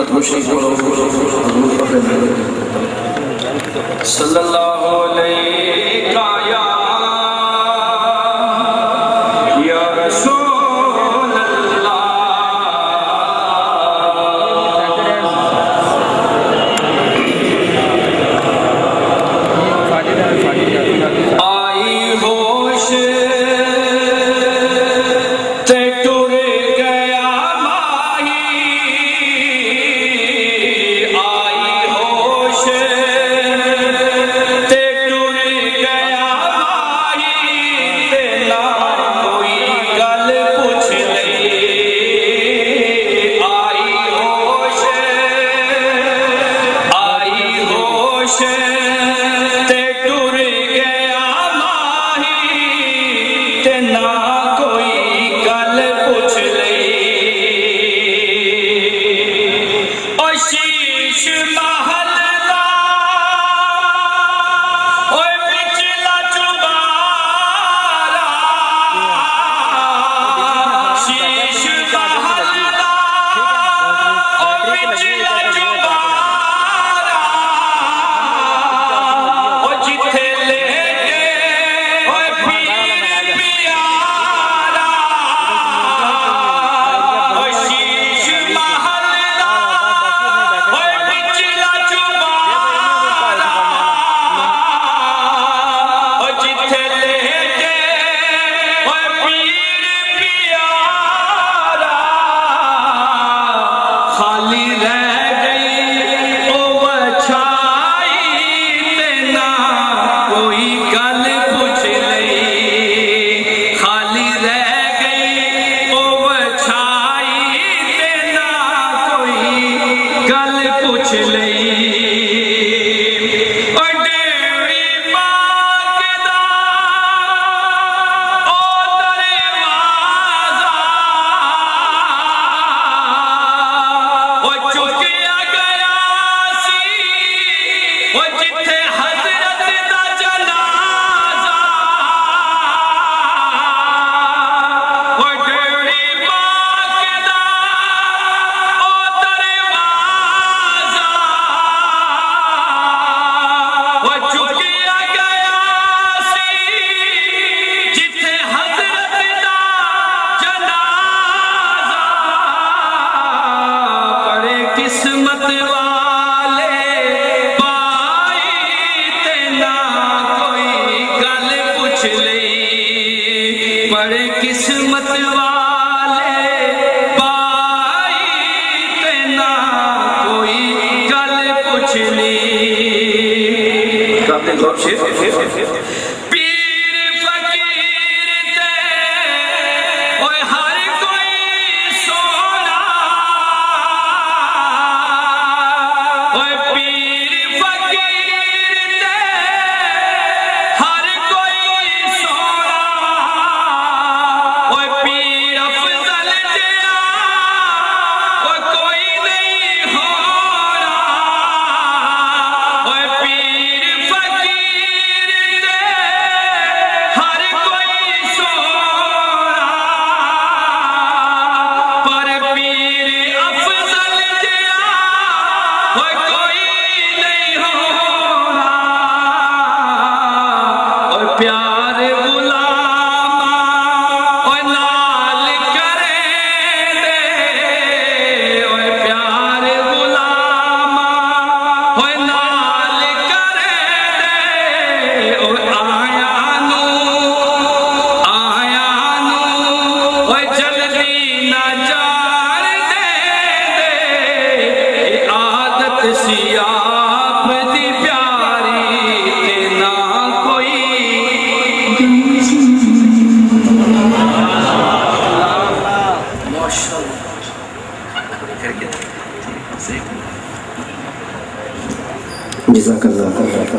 ختم شریف صلی اللہ علیہ یا رسول اللہ آئی ہوش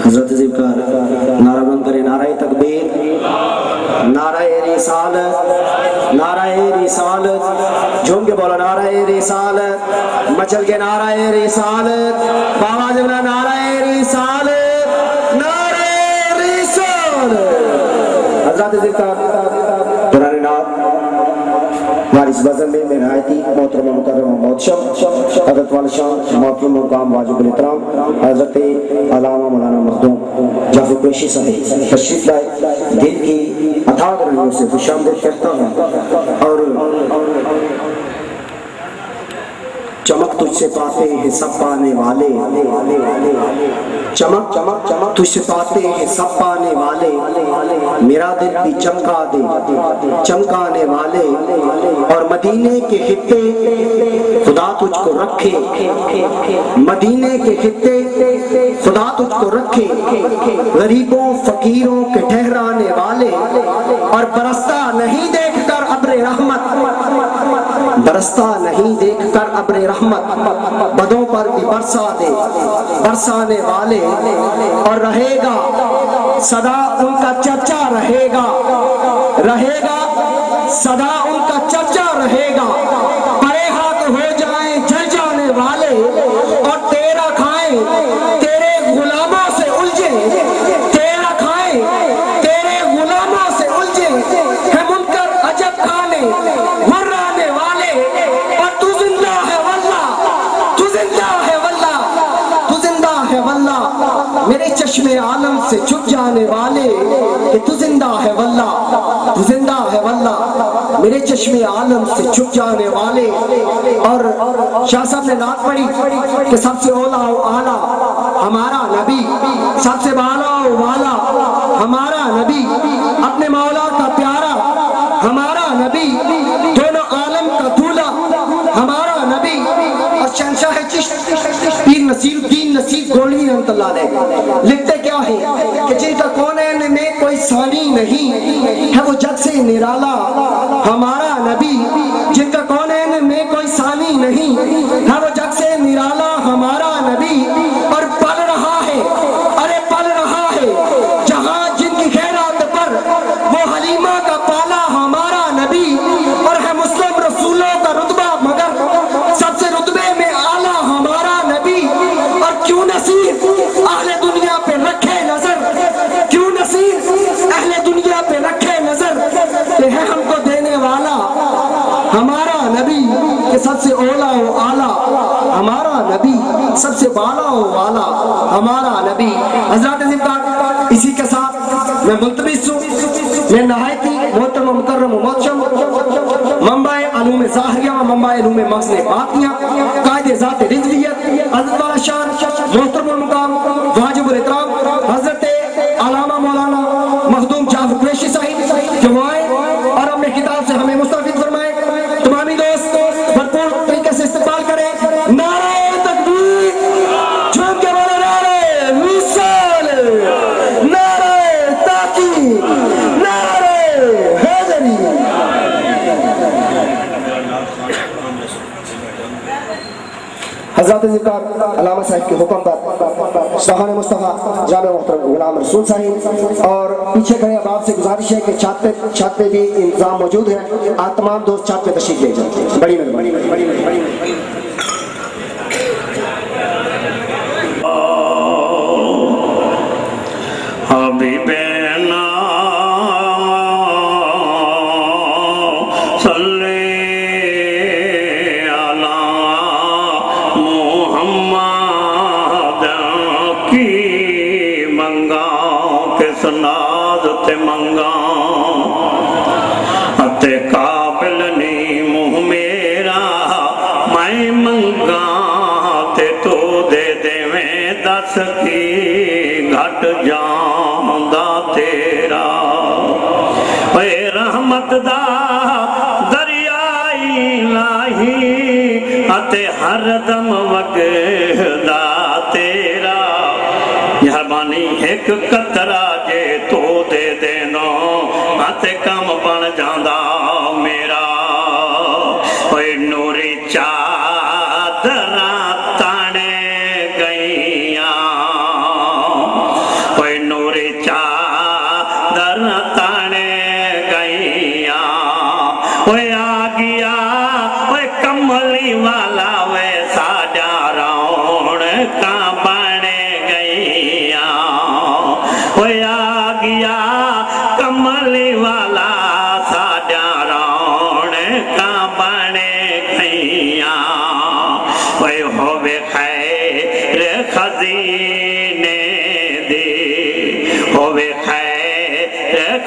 حضرت ذکر نعرہ بند کرے نعرہ تکبیر، نعرہ رسالت، نعرہ رسالت، جھوم کے بولا نعرہ رسالت، مچل کے نعرہ رسالت، باواز بنا نعرہ رسالت، نعرہ رسالت۔ حضرت ذکر قرآن نعت ہماری اس وزن میں نہایت ہی محترم مکرم محتشم حضرت والا شان محترم مقام واجب الاحترام حضرت علامہ مولانا مخدوم جعفر قریشی صاحب تشریف لائے، دل کی اتھاہ رنگوں سے خوش آمدید کرتا ہوں اور چمک تجھ سے پاتے ہیں سب پانے والے، چمک چمک چمک تجھ سے پاتے ہیں سب پانے والے، میرا دل بھی چمکا دے چمکانے والے، اور مدینے کے خطے خدا تجھ کو رکھے، مدینے کے خطے خدا تجھ کو رکھے، غریبوں فقیروں کے ٹھہرانے والے، اور برستا نہیں دیکھ کر ابر رحمت، برستا نہیں دیکھ کر ابر رحمت، بدوں پر بھی برسا دے برسانے والے، اور رہے گا صدا ان کا چرچا رہے گا، رہے گا صدا ان کا چرچا رہے گا، پرے ہاتھ ہو جائیں جل جانے والے، اور تیرا کھائیں تیرے غلاموں سے الجھے، تیرا کھائیں تیرے غلاموں سے الجھے، ہے منکر عجب کھانے غرانے والے، اور تو زندہ ہے واللہ، تو زندہ ہے واللہ، تو زندہ ہے واللہ، میرے چشم عالم سے چھپ جانے والے، کہ تو زندہ ہے واللہ، تو زندہ ہے واللہ، میرے چشم عالم سے چھپ جانے والے۔ اور شاہ صاحب نے نعت پڑھی کہ سب سے اولا و اعلیٰ ہمارا نبی، سب سے بالا و والا ہمارا نبی، اپنے مولا کا پیارا ہمارا نبی، دونوں عالم کا دولہ ہمارا نبی، اور شہنشاہ چشت پیر نصیر الدین نصیر گولوی رحمۃ اللہ علیہ لکھتے کیا ہے کہ جن کا کونین میں کوئی ثانی نہیں ہے وہ جگ سے نرالا ہمارا نبی، جن کا کونین میں کوئی ثانی نہیں ہے وہ جگ سے نرالا ہمارا نبی، اور پل رہا ہے ارے پل رہا ہے جہاں جن کی خیرات پر وہ حلیمہ کا پالا ہمارا نبی، اور ہے مسلم رسولوں کا رتبہ مگر سب سے رتبے میں اعلیٰ ہمارا نبی، اور کیوں نصیر اہل دنیا پہ رکھے نظر، کیوں نصیر اہل دنیا پہ رکھے نظر، یہ ہے ہم کو دینے والا ہمارا نبی، کہ سب سے اولا و اعلیٰ ہمارا نبی، سب سے بالا و والا ہمارا نبی۔ حضرات عزیزان، اسی کے ساتھ میں ملتمس ہوں، میں نہایت ہی محترم مکرم و محتشم منبع علوم ظاہریہ و منبع علوم محسن باطنیہ قائد ذات رضویت حضرت والا شان محترم المقام واجب الاحترام حضرت علامہ مولانا مخدوم جعفر قریشی صاحب جو آئے اور اپنے خطاب سے ہمیں مستفید فرمائے، تمامی دوست بھرپور طریقے سے استقبال کریں۔ نعرہ تکبیر، جھوم کے بولے نعرہ وصال، نعرہ تحقیق، نعرہ حیدری۔ حضرات ذکر علامہ صاحب کے حکم پر سبحان مصطفیٰ جامع محترم غلام رسول صاحب، اور پیچھے کھڑے احباب سے گزارش ہے کہ چھت پہ بھی انتظام موجود ہے، آپ تمام دوست چھت پہ تشریف لے جائیں، بڑی مہربانی۔ حبیبنا صلی علی محمد کی منگاؤں کس ناز تے منگاؤں، اتے قابل نہیں منہ میرا میں منگاں تے تو دے دے میں دس کی گھٹ جان دا تیرا، اے رحمت دا دریائی لاہی اتے ہر دم وگدا تیرا، مہربانی ایک قطرہ جے تو دے دینو اتے کم بن جاندا میرا، اے نوری چادراں تانے گئیاں، اے نوری چادراں تانے گئیاں، اے آ گیا اے کملی والا وے ساجا رونقاں بن گئیاں، اے آ گیا کملی والا ساجا رونقاں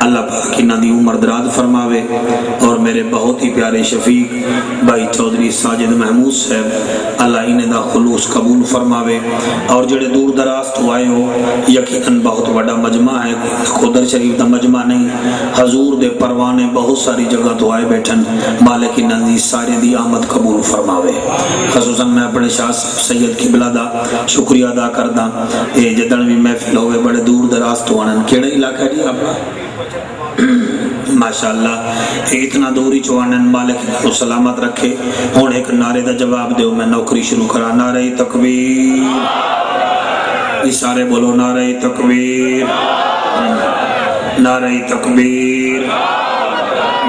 اللہ پاک انہاں دی عمر دراز فرماوے اور میرے بہت ہی پیارے شفیق بھائی چودھری ساجد محمود صاحب اللہ انہیں دا خلوص قبول فرماوے اور جڑے دور دراز تو آئے ہو یقیناً بہت بڑا مجمع ہے خدر شریف دا مجمع نہیں حضور دے پروانے بہت ساری جگہ تو آئے بیٹھن مالک انہاں دی سارے دی آمد قبول فرماوے خصوصاً میں اپنے شاہ سید قبلہ دا شکریہ ادا کردہ اے جدن بھی محفل ہوئے بڑے دور دراز تو آنن کیڑا علاقہ جی آپ ماشاءاللہ اتنا دوری چوانن مالک کو سلامت رکھے ہون ایک نعرے دا جواب دیو میں نوکری شروع کرا نعرہ تکبیر اشارے بولو نعرہ تکبیر نعرہ تکبیر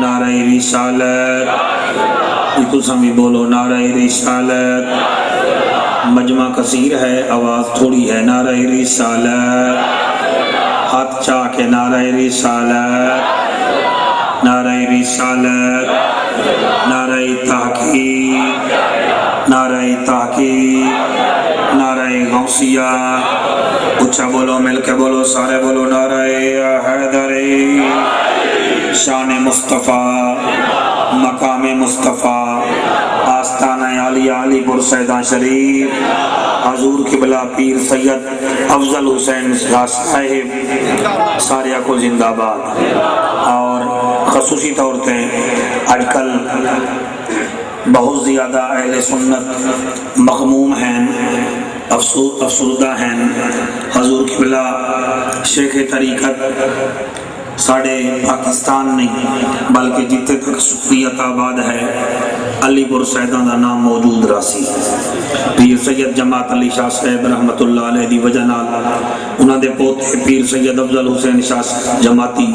نعرہ رسالت تو سمی بولو نعرہ رسالت مجمع کثیر ہے آواز تھوڑی ہے نعرہ رسالت ہاتھ چاہ کے نعرہ رسالت نعرہ رسالت نعرہ تحقیق نعرہ تحقیق نعرہ غوثیہ اچھا بولو مل کے بولو سارے بولو نعرہ حیدری شان مصطفیٰ مقام مصطفیٰ آستانہ علی علی پور سیدہ شریف حضور قبلہ پیر سید افضل حسین صاحب ساریہ کو زندہ باد اور خصوصی طور پہ آج کل بہت زیادہ اہل سنت مغموم ہیں افسردہ ہیں حضور قبلہ شیخ طریقت ساڑھے پاکستان نہیں بلکہ جتے تک سکریت آباد ہے علی پور سیدان دا نام موجود راسی پیر سید جماعت علی شاہ صاحب رحمت اللہ علیہ دی وجہ نال انہاں دے پوتے پیر سید افضل حسین شاہ جماعتی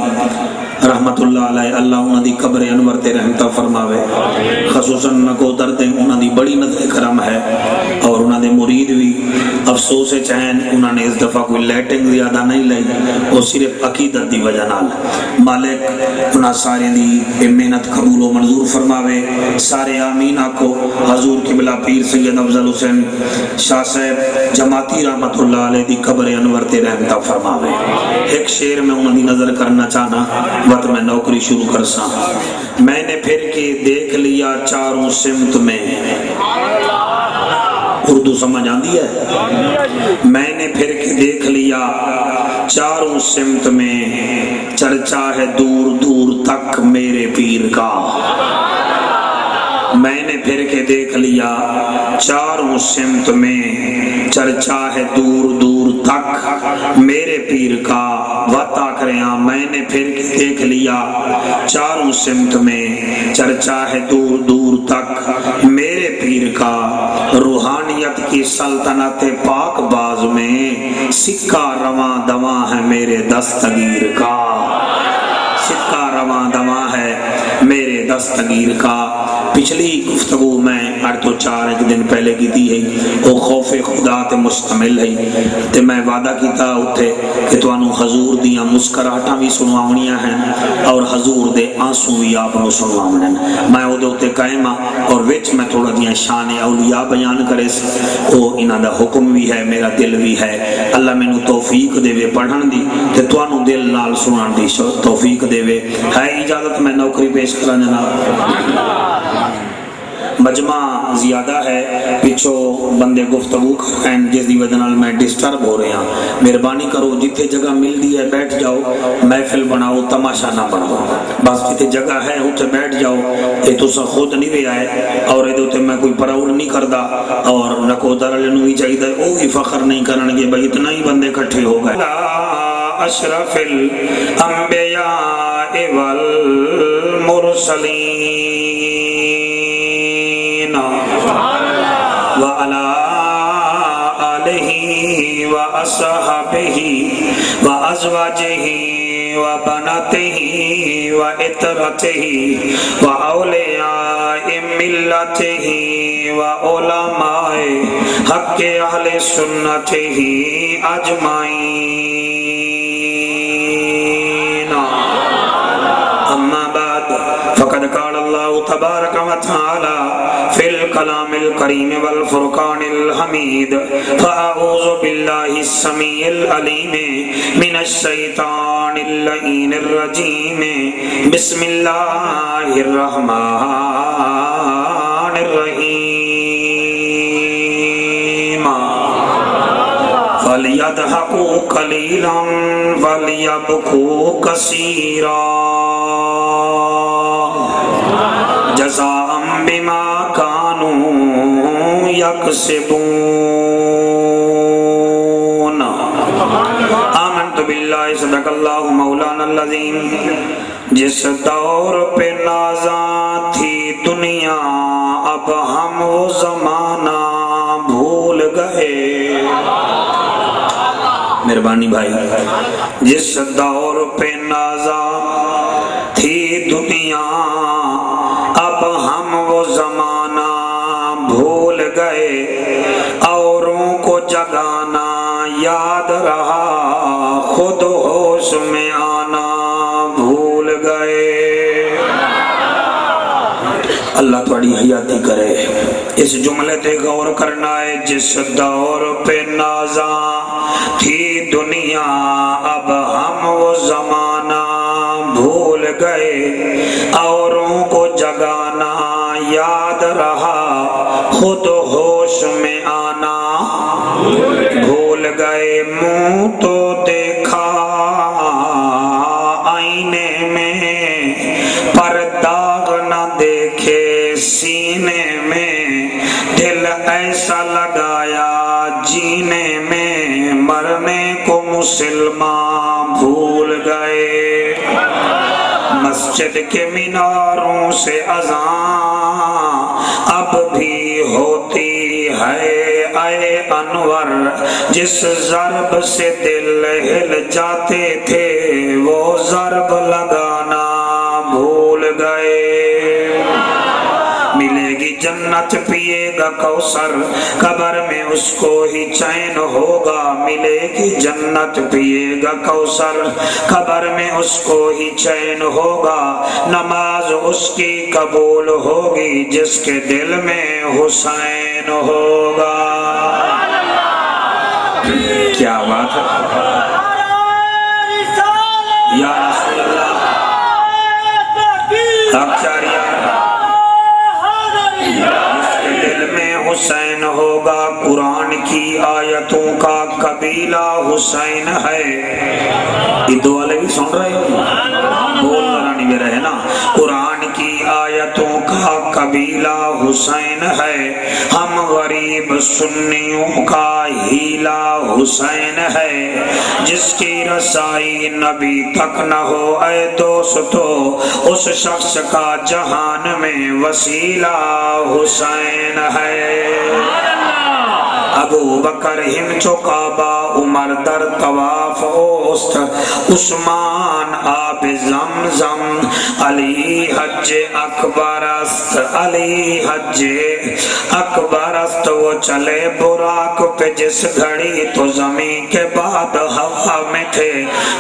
رحمت اللہ علیہ اللہ انہاں دی قبر انور تے رحمتہ فرماوے خصوصاً نکو دردیں انہاں دی بڑی نظر کرم ہے اور انہاں دے مرید بھی افسوس چہن انہاں نے اس دفعہ کوئی لیٹنگ زیادہ نہیں لئی وہ صرف عقیدت دی وجہ نال مالک انہاں سارے دی محنت قبول و منظور فرماوے سارے آمین آکو حضور قبلہ پیر سید افضل حسین شاہ صاحب جماعتی رحمت اللہ علیہ دی قبر انور تے رحمتہ فرماوے ایک شعر میں انہاں دی نظر کرنا چاہنا وقت میں نوکری شروع کر سا میں نے پھر کے دیکھ لیا چاروں سمت میں اردو سمجھ آندی ہے میں نے پھر کے دیکھ لیا چاروں سمت میں چرچا ہے دور دور تک میرے پیر کا میں نے پھر کے دیکھ لیا چاروں سمت میں چرچا ہے دور دور تک میرے پیر کا وطا کریاں میں نے پھر کے دیکھ لیا چاروں سمت میں چرچا ہے دور دور تک میرے پیر کا روحانیت کی سلطنت پاک باز میں سکہ رواں دواں ہے میرے دستگیر کا سکہ رواں دواں ہے میرے دستگیر کا پچھلی گفتگو میں 8 تو 4 ایک دن پہلے کی دی ہے وہ خوف خدا تے مشتمل ہے تے میں وعدہ کیتا اٹھے کہ توانو حضور دیاں مسکراہٹاں بھی سنواونیاں ہیں اور حضور دے آنسو بھی آپ نو سنواونے ہیں میں وہ دوتے قائم اور وچ میں تھوڑا دیاں شان اولیاء بیان کرے او انہاں دا حکم بھی ہے میرا دل بھی ہے اللہ میں نو توفیق دے وے پڑھن دی تے توانو دل نال سنان دی توفیق دے وے ہے اجازت میں نوکری پیش کرانے نا مجمع زیادہ ہے پچھو بندے گفتگو کر رہے ہیں جس دی وجہ نال میں ڈسٹرب ہو رہے ہیں مہربانی کرو جتنے جگہ مل دی ہے بیٹھ جاؤ محفل بناؤ تماشا نہ بناؤ بس جتنے جگہ ہے اتنے بیٹھ جاؤ یہ تو سا خود نہیں بھی آئے اور یہ دوتے میں کوئی پراؤڈ نہیں کردا اور نکو در لنو بھی چاہیے وہ بھی فخر نہیں کرنگے بھئی اتنا ہی بندے کٹھے ہو گئے اشرف الانبیاء والمرسلین وعلى آله وأصحابه وأزواجه وبناته وإترته وأولياء ملته وعلماء حق أهل سنته أجمعين أما بعد فقد قال الله تبارک و تعالی فی الکلام الکریم والفرقان الحمید فاعوذ باللہ السمیع العلیم من الشیطان اللعین الرجیم بسم اللہ الرحمن الرحیم فَلْيَضْحَكُوا قَلِيلًا وَلْيَبْكُوا كَثِيرًا جزاء بما كانوا يكسبون آمنت باللہ صدق اللہ مولانا العظیم جس دور پہ نازاں تھی دنیا اب ہم وہ زمانہ بھول گئے مہربانی بھائی جس دور پہ نازاں تھی دنیا اب ہم وہ زمانہ بھول گئے اوروں کو جگانا یاد رہا خود ہوش میں آنا بھول گئے اللہ تھوڑی حیاتی کرے اس جملے تے غور کرنا ہے جس دور پہ نازاں تھی دنیا اب ہم وہ زمانہ بھول گئے اوروں کو جگانا یاد رہا خود ہوش میں آنا بھول گئے منہ تو دیکھا آئینے میں پر داغ نہ دیکھے سینے میں دل ایسا لگایا جینے میں مرنے کو مسلمان بھول گئے مسجد کے میناروں سے اذان اب بھی ہوتی ہے اے انور جس ضرب سے دل ہل جاتے تھے وہ ضرب لگانا بھول گئے ملے گی جنت پیے گا کوثر قبر میں اس کو ہی چین ہوگا ملے گی جنت پیے گا کوثر قبر میں اس کو ہی چین ہوگا نماز اس کی قبول ہوگی جس کے دل میں حسین ہوگا کیا بات ہے یا رسول اللہ حسین ہوگا قرآن کی آیتوں کا قبیلہ حسین ہے یہ دو والے بھی سن رہے ہو بول نہیں میرا ہے نا قرآن کی آیتوں کا قبیلہ حسین ہے ہم غریب سنیوں کا ہیلا حسین ہے جس کی رسائی نبی تک نہ ہو اے دوستو اس شخص کا جہان میں وسیلہ حسین ہے ابو بکر ہم چکابا عمر در طواف اوست عثمان آب زمزم علی حج اکبر است علی حج اکبر است وہ چلے براق پہ جس گھڑی تو زمین کے بعد ہوا میں تھے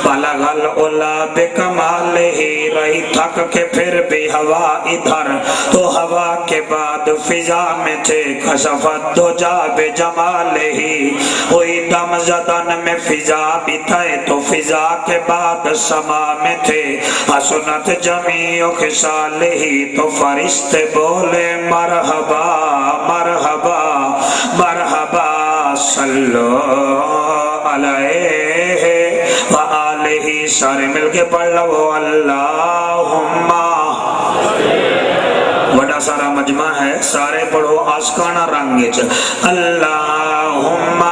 بلغ العلا بکمال ہی رہی تھک کے پھر بھی ہوا ادھر تو ہوا کے بعد فضا میں تھے کشفت دو جا بے جمال ہی ہوئی دم زدن میں فضا بھی تھے تو فضا کے بعد سما میں تھے حسنت جمیع خصال ہی تو فرشتے بولے مرحبا مرحبا مرحبا صلو علیہ وآلہ سارے مل کے پڑھ لو اللہم بڑا سارا مجمع ہے سارے پڑھو آسکانہ رنگیچ اللہم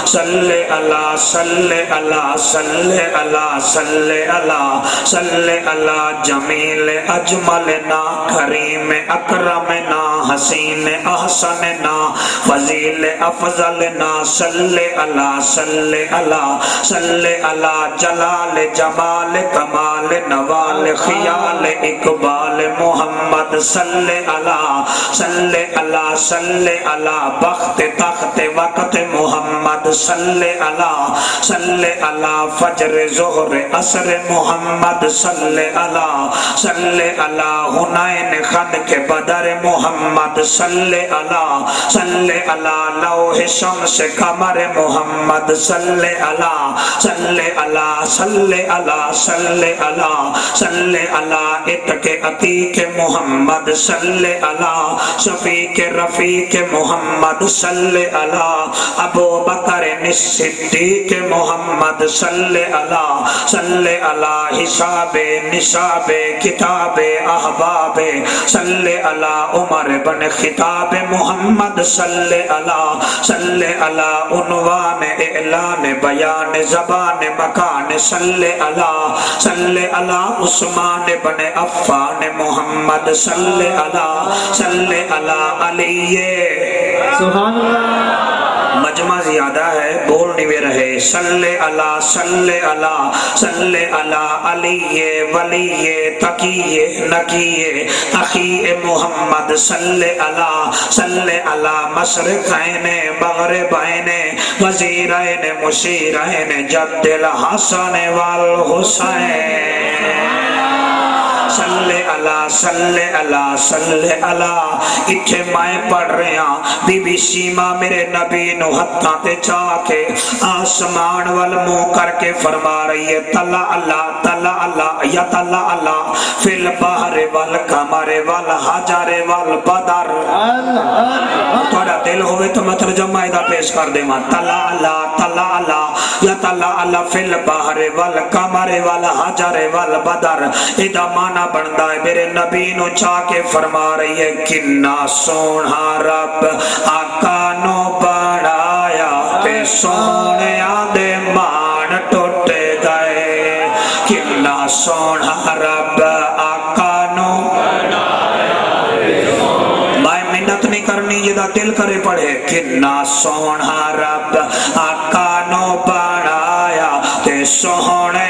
صلی اللہ صلی اللہ صلی اللہ صلی اللہ صلی اللہ جمیل اجملنا کریم اکرمنا حسین احسن نا فضیل افضل نا صلی اللہ صلی اللہ صلی اللہ جلال جمال کمال نوال خیال اقبال محمد صلی اللہ صلی اللہ صلی اللہ بخت تخت وقت محمد صلی اللہ فجر ظہر عصر محمد صلی اللہ حنین خند کے بدر محمد صلی اللہ لوح شمس قمر محمد صلی اللہ اتق عتیق محمد صلی اللہ شفیق رفیق محمد صلی اللہ ابو بکر صدیق محمد صلی اللہ حساب نصاب کتاب احباب صلی اللہ عمر بن خطاب محمد صلی اللہ عنوان اعلان بیان زبان مکان صلی اللہ عثمان بن عفان محمد صلی اللہ علی سبحان اللہ مجمع زیادہ ہے بول نہیں میں رہے صلی اللہ علی ولی تقی نقی اخی محمد صلی اللہ مشرقین مغربین وزیرین مشیرین جد الحسن والحسین صلی اللہ اتھے میں پڑھ رہے ہیں بی بی سیما میرے نبی نو ہتھاں تے چاہ کے آسمان والمو کر کے فرما رہی ہے تلا اللہ یا تلا اللہ فی البحر والقمر والحجر والبدر تھوڑا دل ہوئے تو میں ترجمہ ایدہ پیش کر دے ماں تلا اللہ یا تلا اللہ فی البحر والقمر والحجر والبدر ایدہ مانا بندہ ہے میرے نبی نو چاہ کے فرما رہی ہے کنہ سونا رب آقا نو بڑھایا تے سونے آدھے مان ٹوٹے گئے کنہ سونا رب آقا نو میں منت نہیں کرنی جدہ دل کرے پڑھے کنہ سونا رب آقا نو بڑھایا تے سونے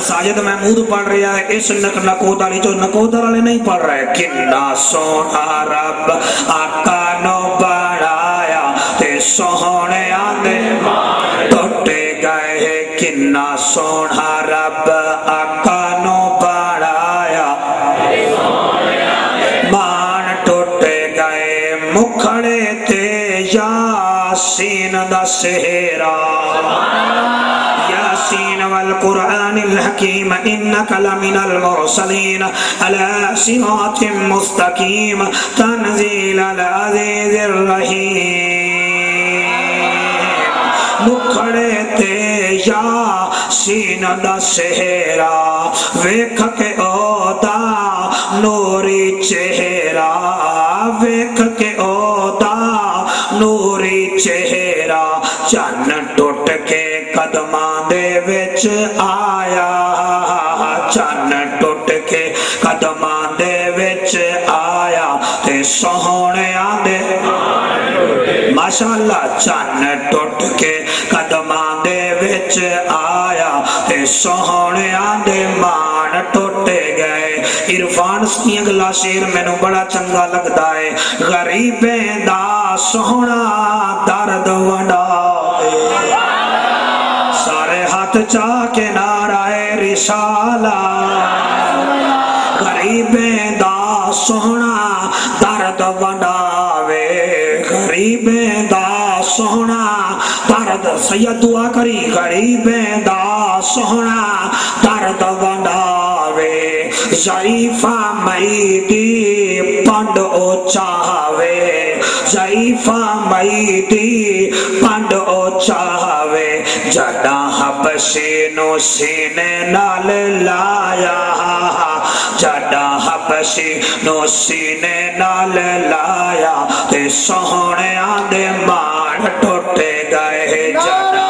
ساجد محمود پڑھ رہا ہے اس نکودر جو نکودر والے نہیں پڑھ رہے کنہ سونا رب آقا نو بڑھایا تے سونے آدھے ٹوٹے گئے کنہ سونا رب آقا نو بڑھایا مان ٹوٹے گئے مکھڑے تے یاسین دا سہرا ياسين والقرآن الحكيم إنك لمن المرسلين على صراط مستقيم تنزيل العزيز الرحيم مکھڑے تے یاسین دا سہرا ویکھ کے اودا نوری چہرہ ویکھ کے اودا نوری چہرہ چن ٹوٹ کے قدمان دے وچ آیا چن ٹوٹ کے قدمان دے وچ آیا تے سونے آدھے ماشاءاللہ چن ٹوٹ کے قدمان دے وچ آیا تے سونے آدھے مان ٹوٹے گئے عرفان سکی اگلا شیر میں نو بڑا چنگا لگتا ہے غریبیں دا سونا درد وڈا سارے ہاتھ چاہ کے نعرہ رسالہ غریبیں دا سونا درد وڈاوے غریبیں دا سونا درد سید دعا کری غریبیں دا سونا درد وڈاوے ضعیفہ میدی پنڈ او چاہوے ضعیفہ میدی پنڈ او چاہوے جڑا حبشی نو سینے نال لایا جڑا حبشی نو سینے نال لایا تے سونے آدھے مان ٹوٹے گئے جڑا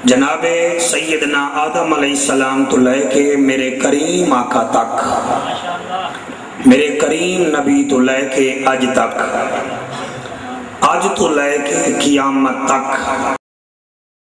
جناب سیدنا آدم علیہ السلام تو لے کے میرے کریم آقا تک، میرے کریم نبی تو لے کے اج تک، اج تو لے کے قیامت تک